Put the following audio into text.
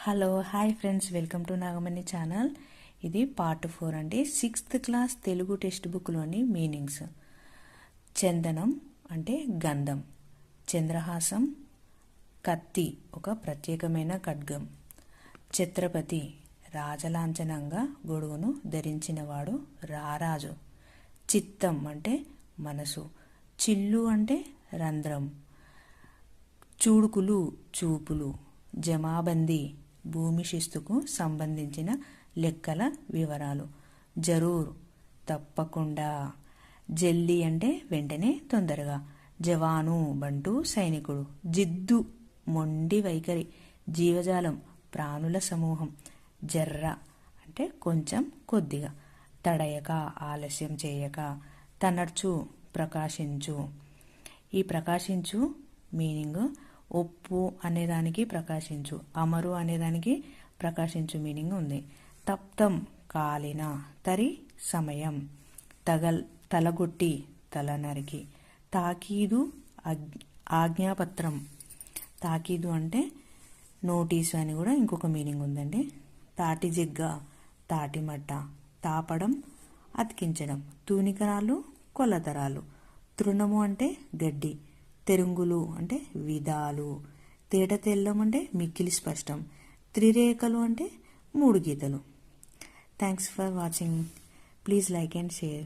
Hello hi friends, welcome to Nagamani channel. ఇది part 4 అండి. 6th class Telugu text బుక్లోని meanings. చందనం అంటే గంధం, చంద్రహాసం కత్తి, ఒక ప్రత్యేకమైన ఖడ్గం, ఛత్రపతి రాజలాంఛనంగా గొడుగును ధరించినవాడు రారాజు, చిత్తం అంటే మనసు, చిల్లు అంటే రంధ్రం, చూడుకులు చూపులు, జమాబందీ భూమి శిస్తుకు సంబంధించిన లెక్కల వివరాలు, జరూర్ తప్పకుండా, జల్దీ అంటే వెంటనే తొందరగా, జవాను బంటు సైనికుడు, జిద్దు మొండి వైఖరి, జీవజాలం ప్రాణుల సమూహం, జర్ర అంటే కొంచెం కొద్దిగా, తడయక ఆలస్యం చేయక, తనర్చు ప్రకాశించు. ఈ ప్రకాశించు మీనింగ్ ఒప్పు అనేదానికి ప్రకాశించు, అమరు అనేదానికి ప్రకాశించు మీనింగ్ ఉంది. తప్తం కాలిన, తరి సమయం, తలగొట్టి తల నరికి, తాకీదు ఆజ్ఞాపత్రం, తాకీదు అంటే నోటీసు అని కూడా ఇంకొక మీనింగ్ ఉందండి. తాటి జిగ్గ తాటిమట్ట, తాపడం అతికించడం, తూనికరాలు కొలతరాలు, తృణము అంటే గడ్డి, తెరుంగులు అంటే విధాలు, తేట తెల్లం అంటే మిక్కిలి స్పష్టం, త్రిరేఖలు అంటే 3 గీతలు. Thanks for watching. Please like and share.